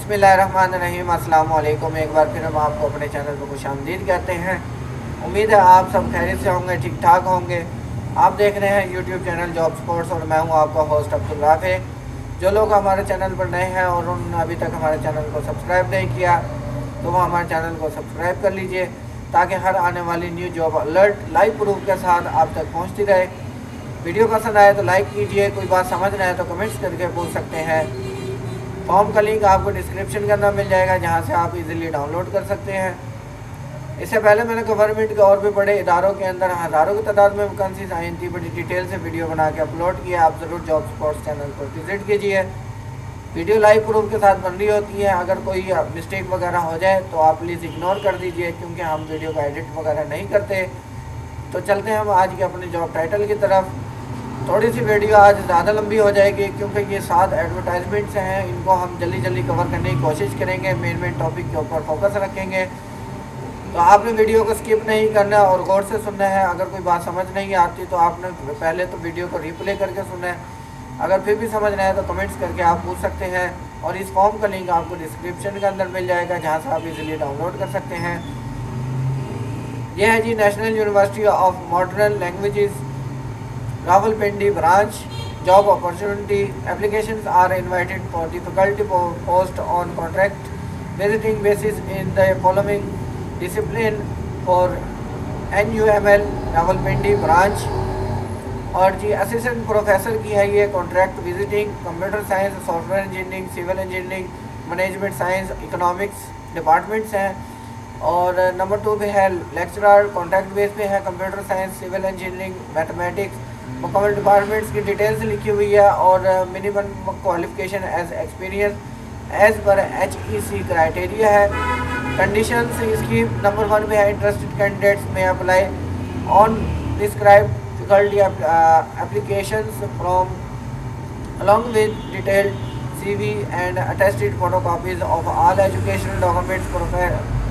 बिस्मिल्लाहिर्रहमानिर्रहीम। अस्सलाम वालेकुम। एक बार फिर हम आपको अपने चैनल पर खुशामदीद कहते हैं। उम्मीद है आप सब खैरियत से होंगे, ठीक ठाक होंगे। आप देख रहे हैं यूट्यूब चैनल जॉब स्पोर्ट्स और मैं हूं आपका होस्ट अब्दुल राफे। जो लोग हमारे चैनल पर नए हैं और उन्होंने अभी तक हमारे चैनल को सब्सक्राइब नहीं किया तो वो हमारे चैनल को सब्सक्राइब कर लीजिए ताकि हर आने वाली new job alert live proof के साथ आप तक पहुँचती रहे। वीडियो पसंद आए तो लाइक कीजिए, कोई बात समझ ना आए तो कमेंट्स करके पूछ सकते हैं। फॉर्म का लिंक आपको डिस्क्रिप्शन के अंदर मिल जाएगा जहां से आप इजीली डाउनलोड कर सकते हैं। इससे पहले मैंने गवर्नमेंट के और भी बड़े इदारों के अंदर हज़ारों की तादाद में वैकेंसीज आई थी, बड़ी डिटेल से वीडियो बना के अपलोड किया। आप ज़रूर जॉब स्पोर्ट्स चैनल पर विज़िट कीजिए। वीडियो लाइव प्रूफ के साथ बन रही होती है। अगर कोई मिस्टेक वगैरह हो जाए तो आप प्लीज़ इग्नोर कर दीजिए क्योंकि हम वीडियो का एडिट वगैरह नहीं करते। तो चलते हैं हम आज के अपने जॉब टाइटल की तरफ। थोड़ी सी वीडियो आज ज़्यादा लंबी हो जाएगी क्योंकि ये 7 एडवर्टाइजमेंट्स हैं, इनको हम जल्दी जल्दी कवर करने की कोशिश करेंगे। मेन टॉपिक के ऊपर फोकस रखेंगे। तो आपने वीडियो को स्किप नहीं करना और गौर से सुनना है। अगर कोई बात समझ नहीं आती तो आपने पहले तो वीडियो को रिप्ले करके सुनना है। अगर फिर भी समझ ना आए तो कमेंट्स करके आप पूछ सकते हैं। और इस फॉर्म का लिंक आपको डिस्क्रिप्शन के अंदर मिल जाएगा जहाँ से आप इजीली डाउनलोड कर सकते हैं। यह है जी National university of modern Languages Rawalpindi branch. Job opportunity applications are invited for faculty post on contract visiting basis in the following discipline for NUML Rawalpindi branch. और जी असिस्टेंट प्रोफेसर की है ये contract visiting, computer science, software engineering, civil engineering, management science, economics departments हैं। और number 2 पे है lecturer, contract base पे है computer science, civil engineering, mathematics. मुकम्मल डिपार्टमेंट्स की डिटेल्स लिखी हुई है और minimum qualification as experience as per HEC criteria है। कंडीशंस इसकी नंबर 1 पे है interested candidates may apply on prescribed faculty applications from along with detailed CV and attested photocopies of all educational documents,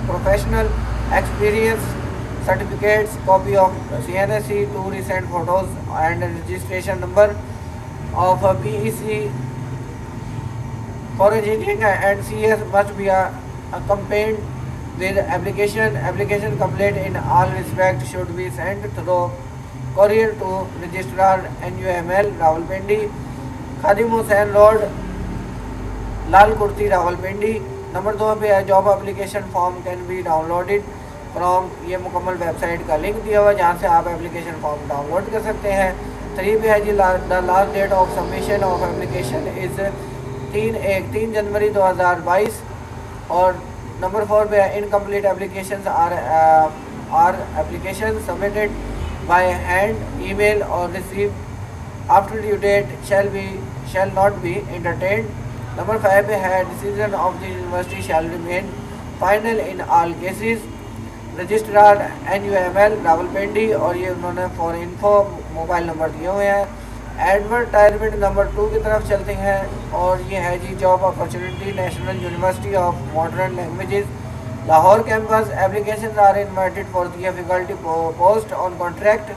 professional experience certificates, copy of CNSE, 2 recent photos and registration number of PEC for engineering and CS must be accompanied with application. Application complete in all respects should be sent through courier to registrar NUML Rawalpindi, Khadim Hussain road, Lal kurti, Rawalpindi. Number 2 पे है job application form can be downloaded from, ये मुकम्मल website का link दिया हुआ है जहाँ से आप एप्लीकेशन फॉर्म डाउनलोड कर सकते हैं। 3 पे है जी the last date of submission of application is 3 January 2022। और नंबर 4 पे है incomplete application or application submitted by hand, email और receive after due date shall not be entertained. Number 5 पे है decision of the university shall remain final in all cases, registrar NUML Rawalpindi. और ये उन्होंने for info mobile number दिए हुए हैं। Advertisement number 2 की तरफ चलते हैं और ये है जी job opportunity National university of modern Languages Lahore campus. Application are invited for the faculty post on contract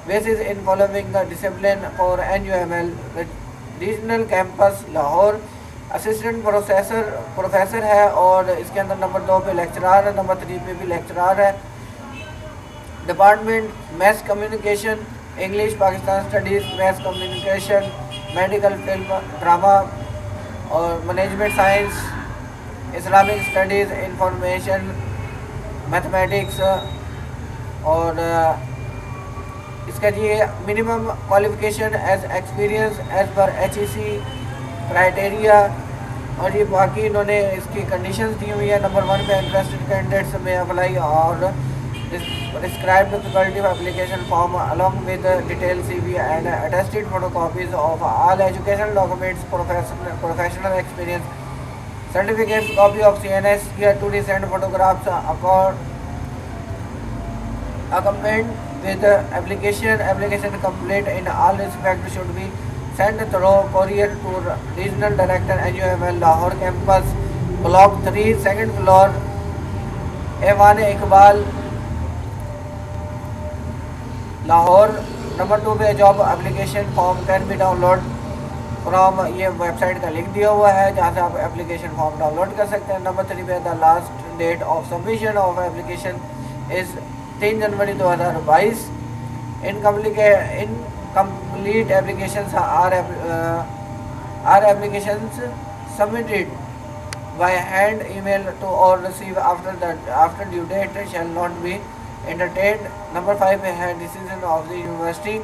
basis in following the discipline for NUML regional campus Lahore. Assistant professor है और इसके अंदर नंबर 2 पे लेक्चरार है, नंबर 3 पे भी lecturer है। Department math communication, English, Pakistan studies, math communication, medical, film, drama और management science, Islamic studies, information, mathematics. और इसका जी minimum qualification as experience as per HEC criteria. और ये बाकी इन्होंने इसकी कंडीशंस दी हुई है। नंबर 1 पे इंटरेस्टेड कैंडिडेट्स में अप्लाई और describe difficulty of application form along with detail CV and attested photocopies of all educational documents, professional experience certificates, copy of CNS या 2 recent photographs accompanied with application complete in all respects should be sent through courier to regional director NUML Lahore campus, block 3, 2nd floor, Ewan Iqbal, Lahore। Number 2 पे job application form can be download from, ये website का link दिया हुआ है जहाँ से आप application form download कर सकते हैं। नंबर 3 पे the last date of submission of application is 3 January 2022। Incomplete application or application submitted by hand, email to or receive after due date shall not be entertained. Number 5 है decision of the university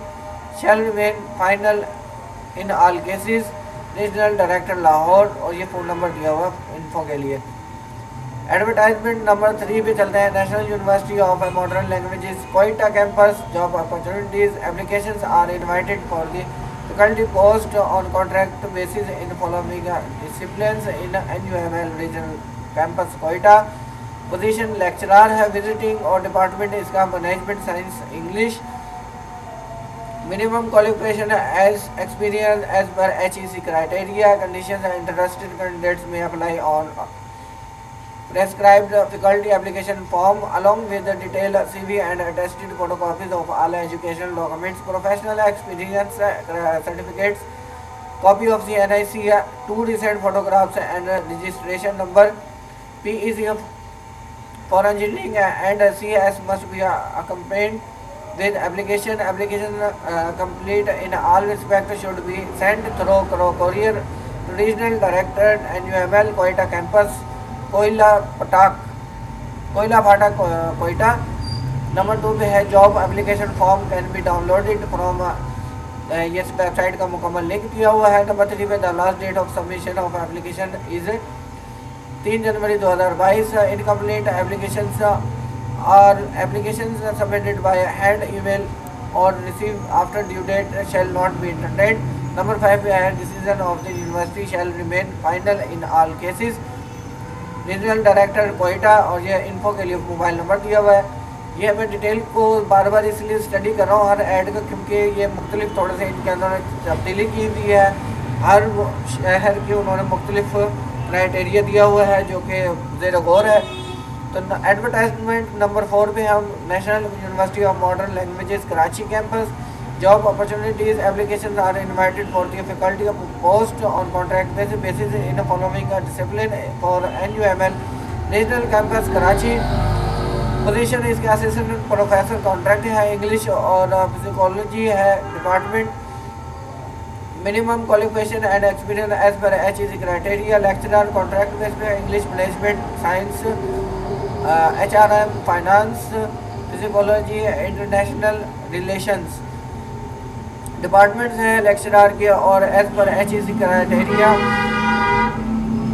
shall remain final in all cases. Regional director Lahore, और ये phone number दिया हुआ info के लिए। Advertisement number 3 पे चलते हैं। National university of modern languages Quetta campus job opportunities applications are invited for the faculty post on contract basis in following disciplines in NUML regional campus Quetta. Position lecturer है, visiting और department इसका management science English. Minimum qualification as experience as per HEC criteria. Conditions है interested candidates may apply on prescribed faculty application form along with the detailed CV and attested photocopies of all educational documents, professional experience certificates, copy of the NIC, 2 recent photographs and registration number. PEC for engineering and CS must be accompanied with application. Application complete in all respects should be sent through courier to regional director NUML Koita campus कोयला फाटक Quetta. Number 2 पे है job application form can be downloaded from, ये website का मुकम्मल link दिया हुआ है। नंबर 3 पे the last date of submission of application is 3 January 2022। Incomplete applications और applications submitted by hand, email और receive after due date shall not be entertained. Number 5 पे है decision of the university shall remain final in all cases. Regional director Quetta, और ये info के लिए mobile number दिया हुआ है। ये मैं डिटेल को बार बार इसलिए स्टडी कर रहा हूँ हर ऐड का, क्योंकि ये मुख्तलिफ थोड़े से इनके अंदर तब्दीली की हुई है। हर शहर के उन्होंने मुख्तलिफ क्राइटेरिया दिया हुआ है जो कि ज़ेर गौर है। तो एडवर्टाइजमेंट नंबर 4 पे हम National university of modern Languages Karachi campus job opportunities application are invited for the faculty post on contract basis in following discipline for NUML regional campus Karachi. Position इसके असिस्टेंट प्रोफेसर कॉन्ट्रैक्ट है, English और psychology है department. Minimum qualification and experience as per HEC criteria. Lecturer contract base पे English management science, HRM finance, psychology, international relations. Departments हैं lecturer के और as per HEC criteria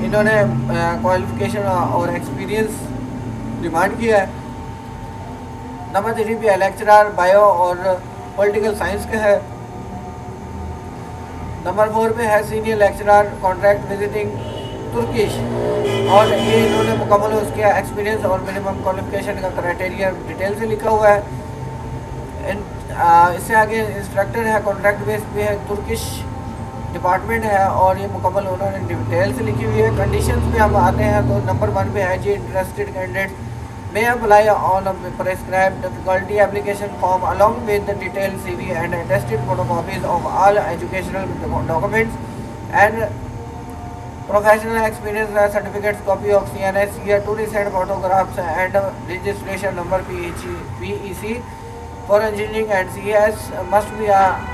इन्होंने qualification और experience demand किया है। नंबर 3 पे लेक्चरर बायो और पॉलिटिकल साइंस का है। नंबर 4 पे है senior lecturer contract visiting Turkish, और ये इन्होंने मुकम्मल उसके एक्सपीरियंस और मिनिमम क्वालिफिकेशन का क्राइटेरिया डिटेल से लिखा हुआ है। इससे आगे इंस्ट्रक्टर है, कॉन्ट्रैक्ट बेस पे है, तुर्किश डिपार्टमेंट है, और ये मुकम्मल उन्होंने डिटेल से लिखी हुई है। कंडीशंस पे हम आते हैं तो नंबर 1 पे है जी interested candidate may apply on a prescribed faculty application form along with the detailed CV and attested photocopies of all educational documents and professional experience certificates, copy of CNS, year 2 recent photographs and registration number PEC for engineering and CS must be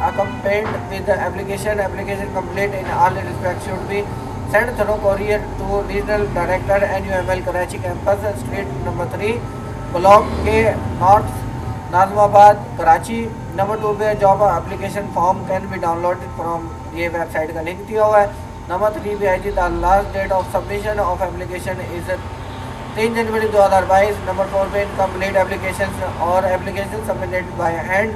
accompanied with the application. Application complete in all respects should be sent through courier to regional director NUML Karachi campus, street number 3, block K North, Nazimabad Karachi. Number 2 पे job application form can be downloaded from, ये website का link दिया हुआ है। Number 3 पे है जी the last date of submission of application is 3 January 2022। Number 4 पे इनकम्प्लीट एप्लीकेशन और application submitted by hand,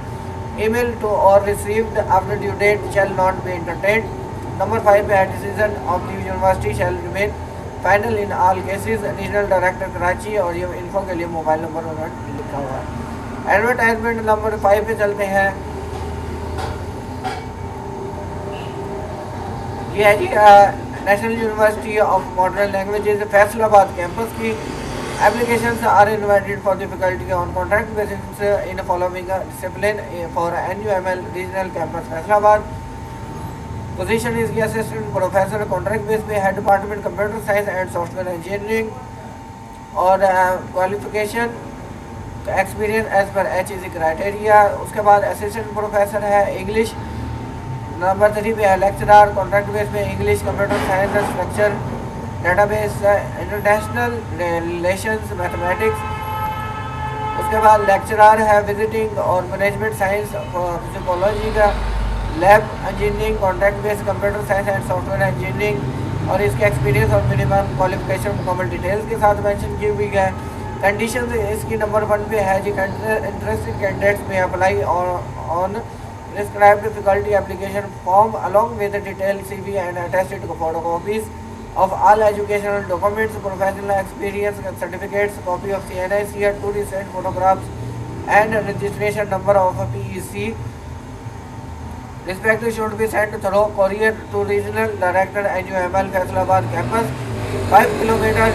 email to और received after due date shall not be entertained. Number 5 पे है decision of the university shall remain final in all cases, regional director Karachi, और ये info के लिए mobile number उन्होंने लिखा हुआ है। एडवर्टाइजमेंट नंबर 5 पे चलते हैं। ये है जी National university of modern Languages Faisalabad campus की। Applications are invited for the faculty on contract basis in following discipline for NUML regional campus Faisalabad. Position इसकी असिस्टेंट प्रोफेसर, कॉन्ट्रैक्ट बेस पे, head department computer science and software engineering. और qualification experience as per HEC criteria. उसके बाद assistant professor है English. Number 3 पे है lecturer, contract base पे, English, computer science, structure, database, international relations, mathematics. उसके बाद लेक्चरर है विजिटिंग और मैनेजमेंट साइंस, फिजिकोलॉजी का, lab engineering, contract base, computer science and software engineering. और इसके एक्सपीरियंस और मिनिमम क्वालिफिकेशन मुकम्मल डिटेल्स के साथ मेंशन की हुई है। कंडीशन इसकी नंबर 1 पे है जी, interested candidates may apply on prescribed faculty application form along with detail CV and attested photocopies of all educational documents, professional experience certificates, copy of CNIC, 2 recent photographs, and registration number of a PEC. Respectively should be sent through courier to Regional Director NUML Faisalabad campus, 5 kilometer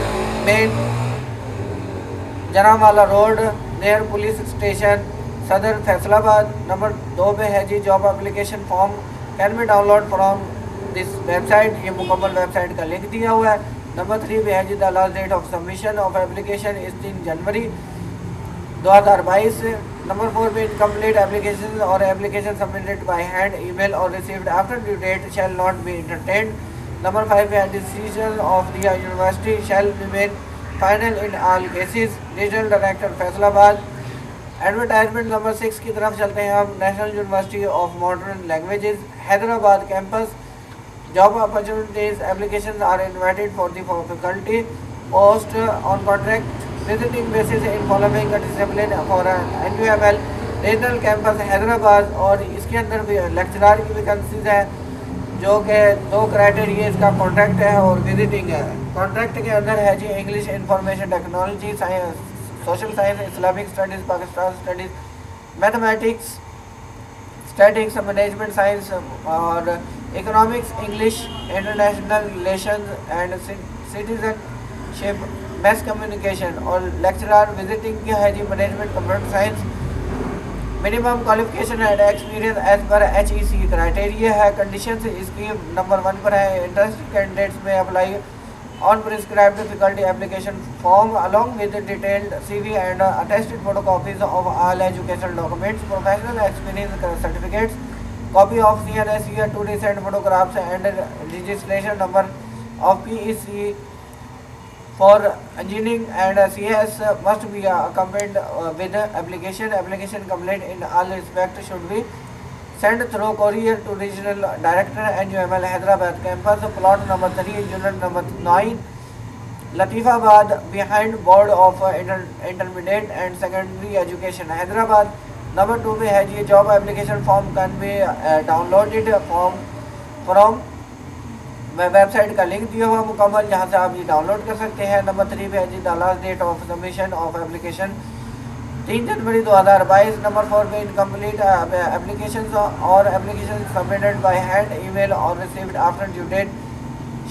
main Jaranwala road near police station Saddar Faisalabad. Number 2 पे है जी, job application form can be download from this website. ये मुकम्मल website का link दिया हुआ है। Number 3 पे है जी, the last date of submission of application is 3 January 2022। Number 4 पे इनकम्प्लीट एप्लीकेशन और application submitted by hand, email और received after due date shall not be entertained. Number 5 पे है, decision of the university shall remain final in all cases. Regional director Faisalabad. Advertisement number 6 की तरफ चलते हैं हम। National university of modern Languages Hyderabad campus, job opportunities application are invited for the faculty post on contract visiting basis in following discipline for NUML regional campus Hyderabad. और इसके अंदर भी lecturer की वैकेंसीज है, जो कि 2 क्राइटेरिया इसका कॉन्ट्रैक्ट है और विजिटिंग है। कॉन्ट्रैक्ट के अंदर है जी, English, information technology, science, social science, Islamic studies, Pakistan studies, mathematics, statics, management science और economics, English, international relations and citizenship, mass communication. और लेक्चरर विजिटिंग की है जी, management, computer science. Minimum qualification and experience as per HEC criteria है। Condition इसकी number 1 पर है, interested candidates may apply on prescribed faculty application form along with detailed CV and attested photocopies of all educational documents, professional experience certificates, copy of CNIC, 2 recent photographs and registration number of PEC for engineering and CS must be accompanied with application. Application complete in all respects should be sent through courier to Regional Director NUML Hyderabad campus, plot number 3, unit number 9, Latifabad, behind Board of Intermediate and Secondary Education, Hyderabad. Number 2 पे है जी, job application form can be downloaded from website का link दिया हुआ मुकम्मल, जहाँ से आप ये डाउनलोड कर सकते हैं। नंबर 3 पे है जी, the last date of submission of application 3 January 2022। Number 4 पे इनकम्प्लीट एप्लीकेशन और application submitted by hand, email और received after due date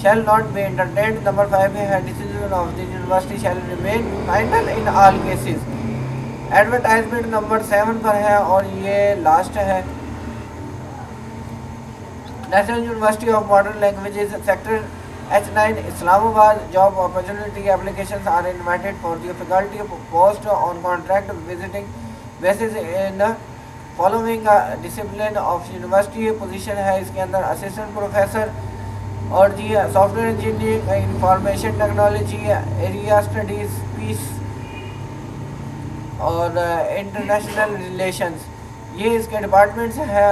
shall not be entertained. Number 5 पे है, decision of the university shall remain final in all cases. Advertisement number 7 पर है और ये last है। National university of modern Languages, sector H9 Islamabad, job opportunity applications are invited for the faculty post on contract visiting basis in following discipline of university. Position है इसके अंदर assistant professor और जी software engineering, information technology, area studies, peace और international relations, ये इसके departments है।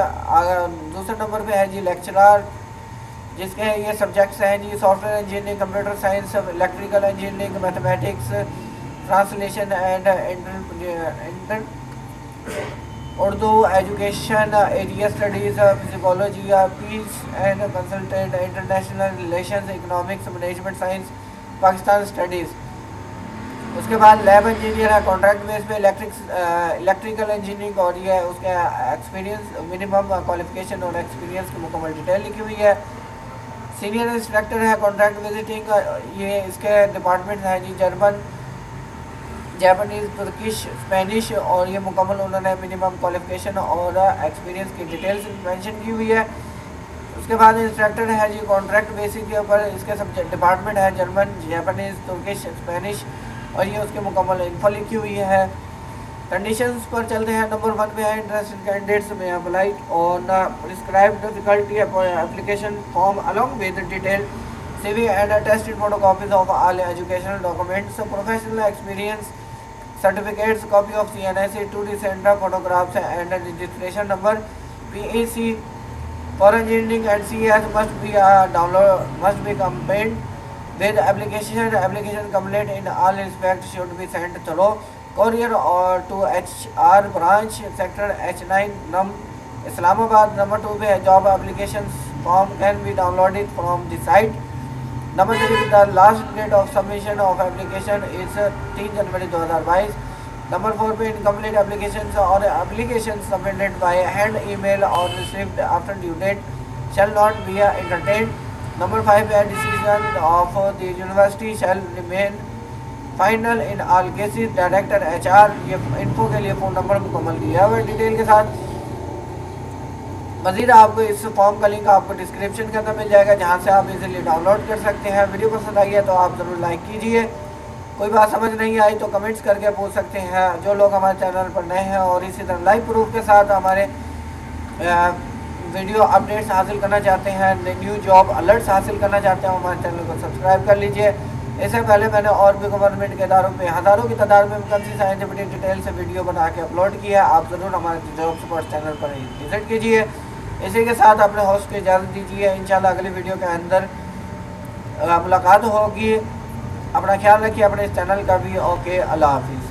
दूसरे नंबर पे है जी लेक्चरर, जिसके ये सब्जेक्ट्स हैं जी, software engineering, computer science, electrical engineering, mathematics, translation and Urdu, education, area studies, psychology, peace and consultant, international relations, economics, management science, Pakistan studies. उसके बाद लैब इंजीनियर है, कॉन्ट्रैक्ट बेस पे, इलेक्ट्रिकल इंजीनियरिंग और ये उसका एक्सपीरियंस, मिनिमम क्वालिफिकेशन और experience की मुकम्मल डिटेल लिखी हुई है। सीनियर इंस्ट्रक्टर है, कॉन्ट्रैक्ट विजिटिंग, ये इसके डिपार्टमेंट हैं जी, जर्मन, जापानीज़, तुर्किश, स्पेनिश और ये मुकम्मल उन्होंने मिनिमम क्वालिफिकेशन और एक्सपीरियंस की डिटेल्स मेंशन की हुई है। उसके बाद इंस्ट्रक्टर है जी कॉन्ट्रैक्ट बेसिस के ऊपर। इसके सब्जेक्ट डिपार्टमेंट है जर्मन, जापानीज़, तुर्किश, स्पेनिश और ये उसकी मुकम्मल इन्फो लिखी हुई है। कंडीशंस पर चलते हैं। नंबर 1 पे है interested candidates may apply on prescribed faculty application form along with detail CV and attested photocopies of all educational documents, professional experience certificates, copy of CNSE, 2D center photographs and registration number. PEC for engineering and CS must be combined with application. Application complete in all respects should be sent through courier or to HR branch sector H9 NUM Islamabad. Number 2 पे job applications form can be downloaded from the site. Number 3 the last date of submission of application is 3 January 2022. Number 4 पे incomplete applications or applications submitted by hand, email or received after due date shall not be entertained. Number 5 पे decision of the university shall remain final in all cases. Director HR ये info के लिए phone number मुकम्मल दिया हुआ है detail के साथ। मज़ीद आपको इस फॉर्म का लिंक आपको डिस्क्रिप्शन के अंदर मिल जाएगा, जहां से आप इजीली डाउनलोड कर सकते हैं। वीडियो पसंद आई है तो आप ज़रूर लाइक कीजिए। कोई बात समझ नहीं आई तो कमेंट्स करके पूछ सकते हैं। जो लोग हमारे चैनल पर नए हैं और इसी तरह लाइव प्रूफ के साथ हमारे वीडियो अपडेट्स हासिल करना चाहते हैं, न्यू जॉब अलर्ट्स हासिल करना चाहते हैं, हमारे चैनल को सब्सक्राइब कर लीजिए। इससे पहले मैंने और भी गवर्नमेंट के इदारों पे हज़ारों की तादाद में वैकेंसी साइंटिफिक डिटेल से वीडियो बना के अपलोड किया है। आप ज़रूर हमारे जॉब सपोर्ट चैनल पर विजिट कीजिए। इसी के साथ अपने होस्ट को इजाज़त दीजिए। इंशाल्लाह अगली वीडियो के अंदर मुलाकात होगी। अपना ख्याल रखिए, अपने इस चैनल का भी। ओके, अल्लाह हाफिज़।